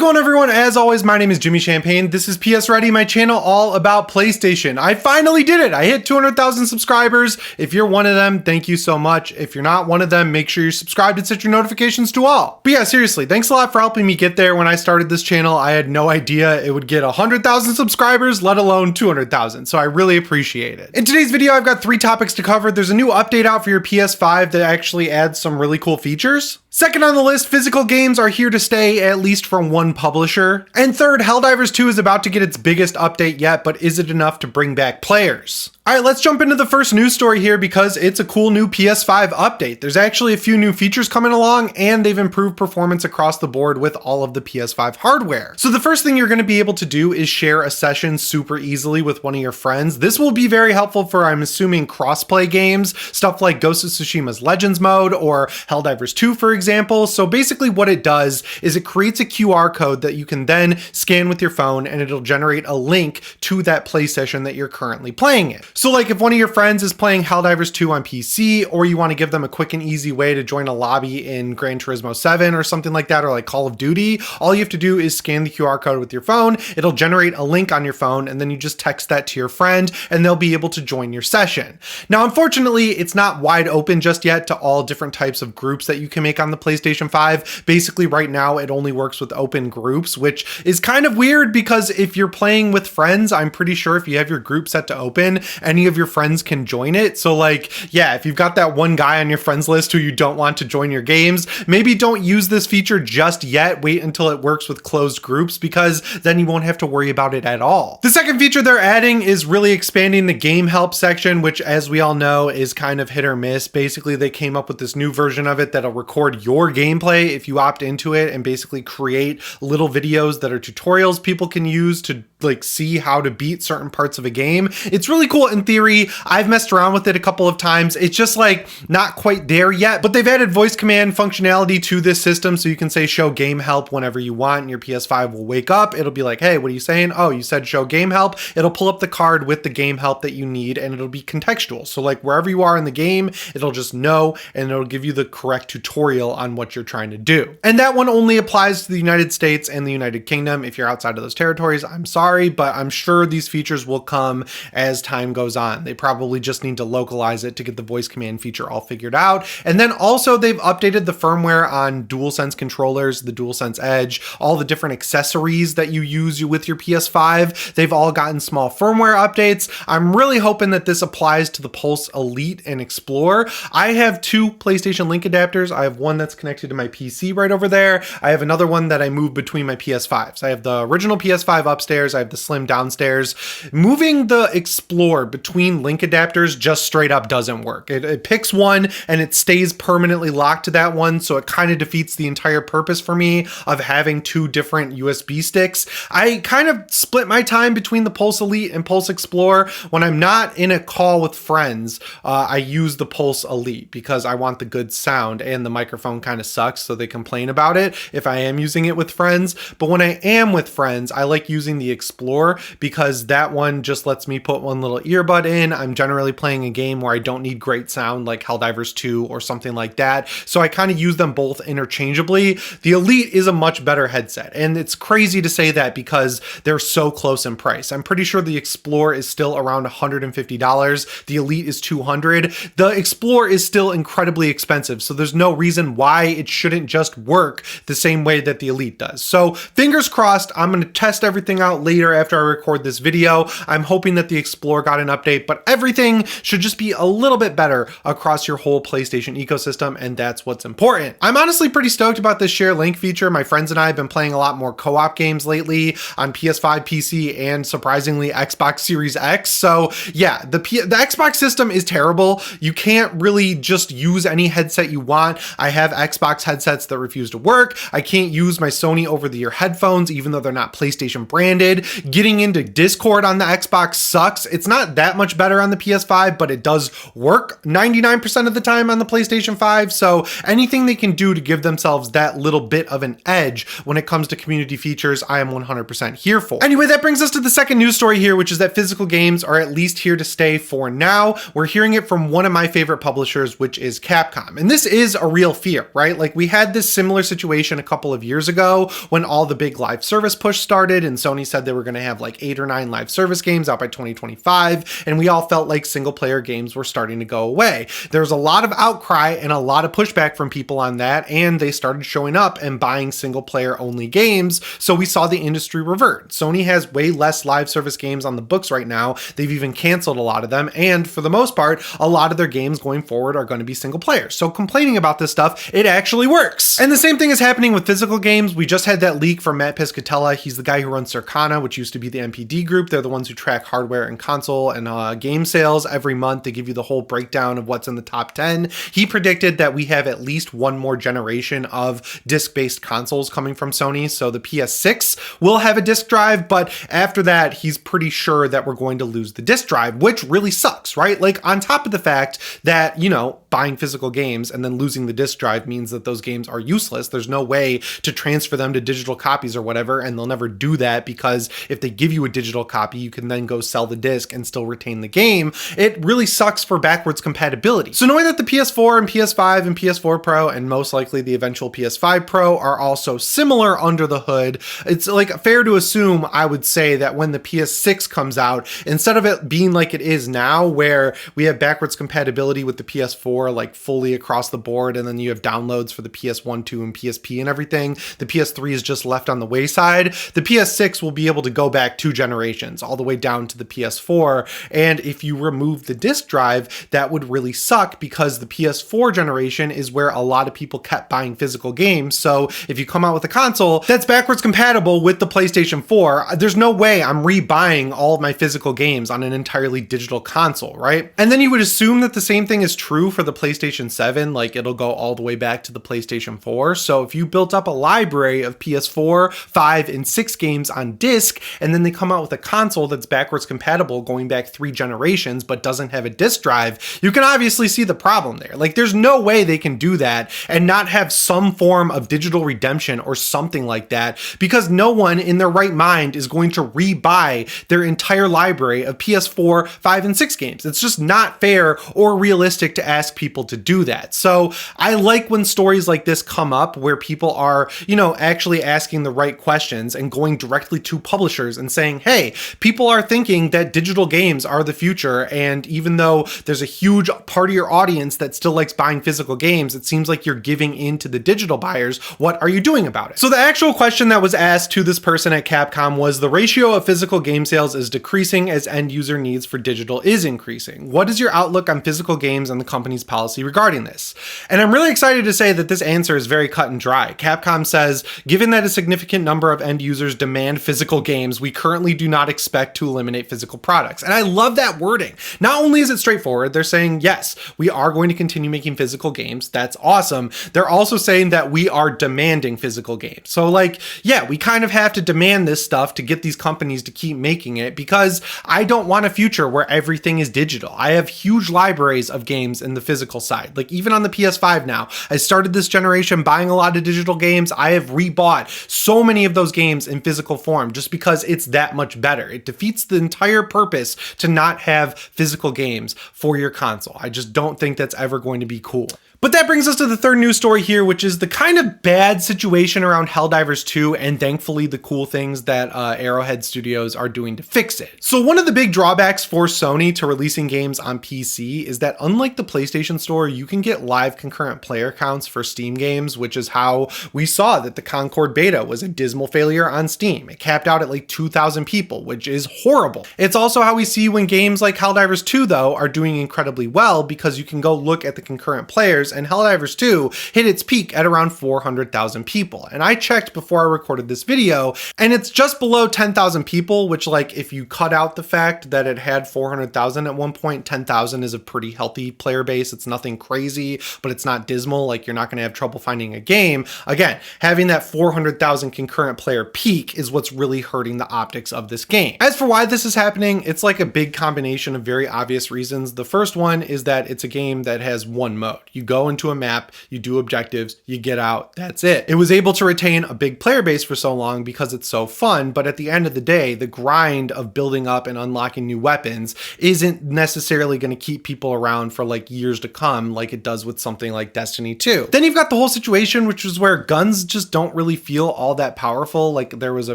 it going, everyone? As always, my name is Jimmy Champagne. This is PSReady, my channel all about PlayStation. I finally did it. I hit 200,000 subscribers. If you're one of them, thank you so much. If you're not one of them, make sure you're subscribed and set your notifications to all. But yeah, seriously, thanks a lot for helping me get there. When I started this channel, I had no idea it would get 100,000 subscribers, let alone 200,000. So I really appreciate it. In today's video, I've got 3 topics to cover. There's a new update out for your PS5 that actually adds some really cool features. Second on the list, physical games are here to stay, at least from one publisher. And third, Helldivers 2 is about to get its biggest update yet, but is it enough to bring back players? All right, let's jump into the first news story here because it's a cool new PS5 update. There's actually a few new features coming along, and they've improved performance across the board with all of the PS5 hardware. So the first thing you're going to be able to do is share a session super easily with one of your friends. This will be very helpful for, I'm assuming, crossplay games, stuff like Ghost of Tsushima's Legends mode or Helldivers 2, for example. So basically what it does is it creates a QR code that you can then scan with your phone, and it'll generate a link to that play session that you're currently playing it. So like if one of your friends is playing Helldivers 2 on PC, or you want to give them a quick and easy way to join a lobby in Gran Turismo 7 or something like that, or like Call of Duty, all you have to do is scan the QR code with your phone. It'll generate a link on your phone, and then you just text that to your friend and they'll be able to join your session. Now, unfortunately, it's not wide open just yet to all different types of groups that you can make on the PlayStation 5. Basically, right now, it only works with open groups, which is kind of weird because if you're playing with friends, I'm pretty sure if you have your group set to open, any of your friends can join it. So like, yeah, if you've got that one guy on your friends list who you don't want to join your games, maybe don't use this feature just yet. Wait until it works with closed groups, because then you won't have to worry about it at all. The second feature they're adding is really expanding the game help section, which, as we all know, is kind of hit or miss. Basically, they came up with this new version of it that'll record your gameplay if you opt into it, and basically create little videos that are tutorials people can use to like see how to beat certain parts of a game. It's really cool in theory. I've messed around with it a couple of times. It's just like not quite there yet, but they've added voice command functionality to this system, so you can say show game help whenever you want, and your PS5 will wake up. It'll be like, hey, what are you saying? Oh, you said show game help. It'll pull up the card with the game help that you need, and it'll be contextual. So like wherever you are in the game, it'll just know, and it'll give you the correct tutorial on what you're trying to do. And that one only applies to the United States and the United Kingdom. If you're outside of those territories, I'm sorry, but I'm sure these features will come as time goes on. They probably just need to localize it to get the voice command feature all figured out. And then also they've updated the firmware on DualSense controllers, the DualSense Edge, all the different accessories that you use with your PS5. They've all gotten small firmware updates. I'm really hoping that this applies to the Pulse Elite and Explore. I have 2 PlayStation Link adapters. I have one that's connected to my PC right over there. I have another one that I move between my PS5s. I have the original PS5 upstairs. I have the Slim downstairs. Moving the Explore between link adapters just straight up doesn't work. It picks one and it stays permanently locked to that one, so it kind of defeats the entire purpose for me of having 2 different USB sticks. I kind of split my time between the Pulse Elite and Pulse Explore. When I'm not in a call with friends, I use the Pulse Elite because I want the good sound, and the microphone kind of sucks, so they complain about it if I am using it with friends. But when I am with friends, I like using the Explore because that one just lets me put one little earbud in. I'm generally playing a game where I don't need great sound like Helldivers 2 or something like that. So I kind of use them both interchangeably. The Elite is a much better headset, and it's crazy to say that because they're so close in price. I'm pretty sure the Explore is still around $150. The Elite is $200. The Explore is still incredibly expensive, so there's no reason why it shouldn't just work the same way that the Elite does. So fingers crossed. I'm going to test everything out later after I record this video. I'm hoping that the Explore got an update, but everything should just be a little bit better across your whole PlayStation ecosystem, and that's what's important. I'm honestly pretty stoked about this share link feature. My friends and I have been playing a lot more co-op games lately on PS5, PC, and surprisingly Xbox Series X. So yeah, the Xbox system is terrible. You can't really just use any headset you want. I have Xbox headsets that refuse to work. I can't use my Sony over-the-ear headphones, even though they're not PlayStation branded. Getting into Discord on the Xbox sucks. It's not that much better on the PS5, but it does work 99% of the time on the PlayStation 5. So anything they can do to give themselves that little bit of an edge when it comes to community features, I am 100% here for. Anyway, that brings us to the second news story here, which is that physical games are at least here to stay for now. We're hearing it from one of my favorite publishers, which is Capcom. And this is a real fear, right? Like, we had this similar situation a couple of years ago when all the big live service push started and Sony said they were going to have like 8 or 9 live service games out by 2025. And we all felt like single player games were starting to go away. There's a lot of outcry and a lot of pushback from people on that. And they started showing up and buying single player only games. So we saw the industry revert. Sony has way less live service games on the books right now. They've even canceled a lot of them. And for the most part, a lot of their games going forward are going to be single player. So complaining about this stuff, it actually works. And the same thing is happening with physical games. We just had that leak from Matt Piscatella. He's the guy who runs Circana, which used to be the NPD group. They're the ones who track hardware and console and game sales every month. They give you the whole breakdown of what's in the top 10. He predicted that we have at least one more generation of disc-based consoles coming from Sony. So the PS6 will have a disc drive, but after that, he's pretty sure that we're going to lose the disc drive, which really sucks, right? Like, on top of the fact that, you know, buying physical games and then losing the disc drive means that those games are useless. There's no way to transfer them to digital copies or whatever, and they'll never do that because if they give you a digital copy, you can then go sell the disc and still retain the game. It really sucks for backwards compatibility. So knowing that the PS4 and PS5 and PS4 Pro and most likely the eventual PS5 Pro are also similar under the hood, it's like fair to assume, I would say, that when the PS6 comes out, instead of it being like it is now where we have backwards compatibility with the PS4 like fully across the board and then you have downloads for the PS1, 2 and PSP and everything, the PS3 is just left on the wayside. The PS6 will be able to go back 2 generations all the way down to the PS4, and if you remove the disc drive, that would really suck because the PS4 generation is where a lot of people kept buying physical games. So if you come out with a console that's backwards compatible with the PlayStation 4, there's no way I'm rebuying all of my physical games on an entirely digital console, right? And then you would assume that the same thing is true for the PlayStation 7, like it'll go all the way back to the PlayStation 4. So if you built up a library of PS4, 5, and 6 games on disc, and then they come out with a console that's backwards compatible going back 3 generations, but doesn't have a disc drive, you can obviously see the problem there. Like, there's no way they can do that and not have some form of digital redemption or something like that, because no one in their right mind is going to rebuy their entire library of PS4, 5, and 6 games. It's just not fair or realistic to ask people to do that. So I like when stories like this come up where people are, you know, actually asking the right questions and going directly to publishers and saying, hey, people are thinking that digital games are the future, and even though there's a huge part of your audience that still likes buying physical games, it seems like you're giving in to the digital buyers. What are you doing about it? So the actual question that was asked to this person at Capcom was, the ratio of physical game sales is decreasing as end user needs for digital is increasing. What is your outlook on physical games and the company's policy regarding this? And I'm really excited to say that this answer is very cut and dry. Capcom says, given that a significant number of end users demand physical games, we currently do not expect to eliminate physical products. And I love that wording. Not only is it straightforward, they're saying, yes, we are going to continue making physical games. That's awesome. They're also saying that we are demanding physical games. So like, yeah, we kind of have to demand this stuff to get these companies to keep making it, because I don't want a future where everything is digital. I have huge libraries of games in the physical side. Like, even on the PS5 now, I started this generation buying a lot of digital games. I have rebought so many of those games in physical form just because it's that much better. It defeats the entire purpose to not have physical games for your console. I just don't think that's ever going to be cool. But that brings us to the third news story here, which is the kind of bad situation around Helldivers 2 and thankfully the cool things that Arrowhead Studios are doing to fix it. So one of the big drawbacks for Sony to releasing games on PC is that unlike the PlayStation Store, you can get live concurrent player counts for Steam games, which is how we saw that the Concord beta was a dismal failure on Steam. It capped out at like 2,000 people, which is horrible. It's also how we see when games like Helldivers 2 though are doing incredibly well, because you can go look at the concurrent players players, and Helldivers 2 hit its peak at around 400,000 people. And I checked before I recorded this video, and it's just below 10,000 people, which, like, if you cut out the fact that it had 400,000 at one point, 10,000 is a pretty healthy player base. It's nothing crazy, but it's not dismal. Like, you're not going to have trouble finding a game. Again, having that 400,000 concurrent player peak is what's really hurting the optics of this game. As for why this is happening, it's like a big combination of very obvious reasons. The first one is that it's a game that has one mode. You go into a map, you do objectives, you get out, that's it. It was able to retain a big player base for so long because it's so fun, but at the end of the day, the grind of building up and unlocking new weapons isn't necessarily going to keep people around for like years to come like it does with something like Destiny 2. Then you've got the whole situation, which is where guns just don't really feel all that powerful. Like, there was a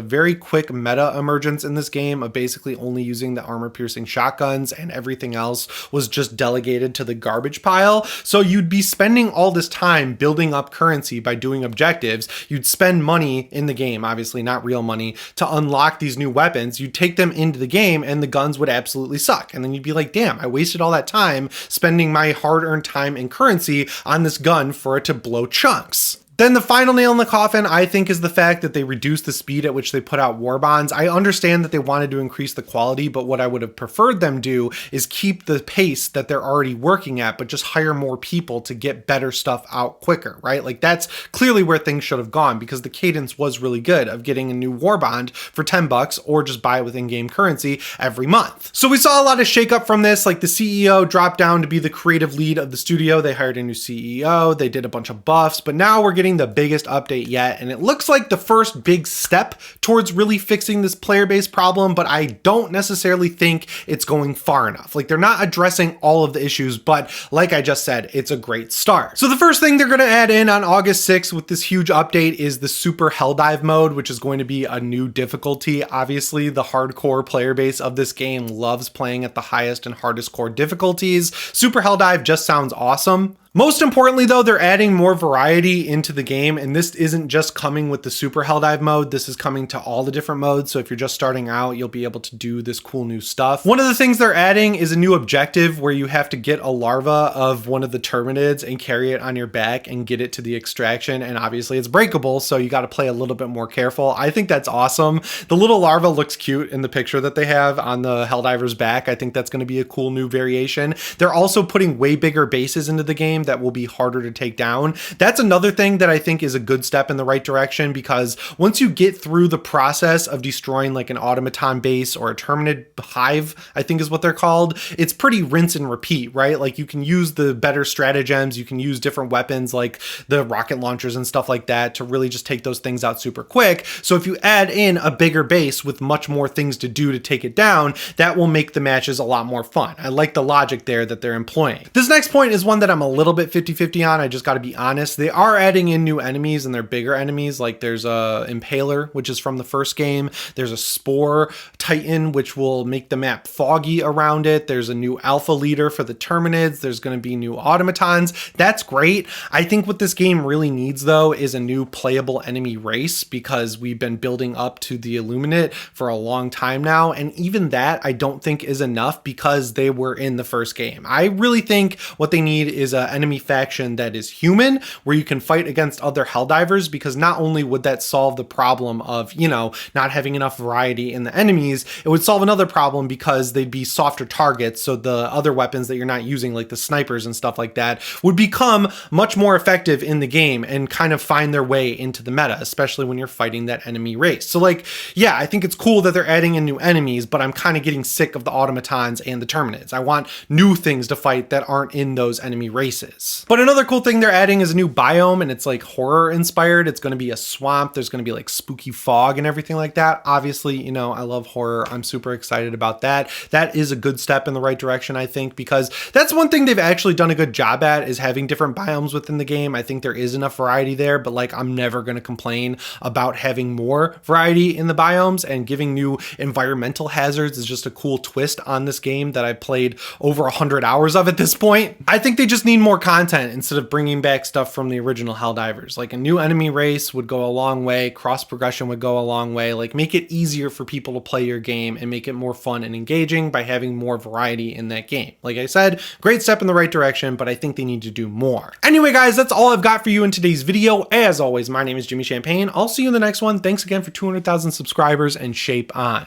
very quick meta emergence in this game of basically only using the armor-piercing shotguns, and everything else was just delegated to the garbage pile. So you'd be spending all this time building up currency by doing objectives. You'd spend money in the game, obviously not real money, to unlock these new weapons. You'd take them into the game and the guns would absolutely suck. And then you'd be like, damn, I wasted all that time spending my hard-earned time and currency on this gun for it to blow chunks. Then the final nail in the coffin, I think, is the fact that they reduced the speed at which they put out war bonds. I understand that they wanted to increase the quality, but what I would have preferred them do is keep the pace that they're already working at, but just hire more people to get better stuff out quicker, right? Like, that's clearly where things should have gone, because the cadence was really good of getting a new war bond for $10 or just buy it with in-game currency every month. So we saw a lot of shakeup from this. Like, the CEO dropped down to be the creative lead of the studio. They hired a new CEO. They did a bunch of buffs, but now we're getting the biggest update yet, and it looks like the first big step towards really fixing this player base problem, but I don't necessarily think it's going far enough. Like, they're not addressing all of the issues, but like I just said, it's a great start. So the first thing they're going to add in on August 6th with this huge update is the Super Helldive mode, which is going to be a new difficulty. Obviously, the hardcore player base of this game loves playing at the highest and hardest core difficulties. Super Helldive just sounds awesome. Most importantly, though, they're adding more variety into the game, and this isn't just coming with the Super Helldive mode. This is coming to all the different modes, so if you're just starting out, you'll be able to do this cool new stuff. One of the things they're adding is a new objective where you have to get a larva of one of the Terminids and carry it on your back and get it to the extraction, and obviously it's breakable, so you got to play a little bit more careful. I think that's awesome. The little larva looks cute in the picture that they have on the Helldiver's back. I think that's going to be a cool new variation. They're also putting way bigger bases into the game that will be harder to take down. That's another thing that I think is a good step in the right direction, because once you get through the process of destroying like an automaton base or a Terminid hive, I think is what they're called, it's pretty rinse and repeat, right? Like, you can use the better stratagems, you can use different weapons like the rocket launchers and stuff like that to really just take those things out super quick. So if you add in a bigger base with much more things to do to take it down, that will make the matches a lot more fun. I like the logic there that they're employing. This next point is one that I'm a little bit 50-50 on. I just got to be honest. They are adding in new enemies, and they're bigger enemies. Like, there's a Impaler, which is from the first game. There's a Spore Titan, which will make the map foggy around it. There's a new Alpha Leader for the Terminids. There's going to be new automatons. That's great. I think what this game really needs, though, is a new playable enemy race, because we've been building up to the Illuminate for a long time now, and even that I don't think is enough because they were in the first game. I really think what they need is an enemy faction that is human, where you can fight against other Helldivers, because not only would that solve the problem of, you know, not having enough variety in the enemies, it would solve another problem because they'd be softer targets, so the other weapons that you're not using, like the snipers and stuff like that, would become much more effective in the game and kind of find their way into the meta, especially when you're fighting that enemy race. So, like, yeah, I think it's cool that they're adding in new enemies, but I'm kind of getting sick of the automatons and the Terminids. I want new things to fight that aren't in those enemy races. But another cool thing they're adding is a new biome, and it's like horror inspired. It's going to be a swamp. There's going to be like spooky fog and everything like that. Obviously, you know, I love horror. I'm super excited about that. That is a good step in the right direction, I think, because that's one thing they've actually done a good job at, is having different biomes within the game. I think there is enough variety there, but like, I'm never going to complain about having more variety in the biomes, and giving new environmental hazards is just a cool twist on this game that I've played over 100 hours of at this point. I think they just need more more content instead of bringing back stuff from the original Helldivers. Like a new enemy race would go a long way, cross progression would go a long way. Like make it easier for people to play your game and make it more fun and engaging by having more variety in that game. Like I said, great step in the right direction, but I think they need to do more. Anyway, guys, that's all I've got for you in today's video. As always, my name is Jimmy Champagne. I'll see you in the next one. Thanks again for 200,000 subscribers, and shape on.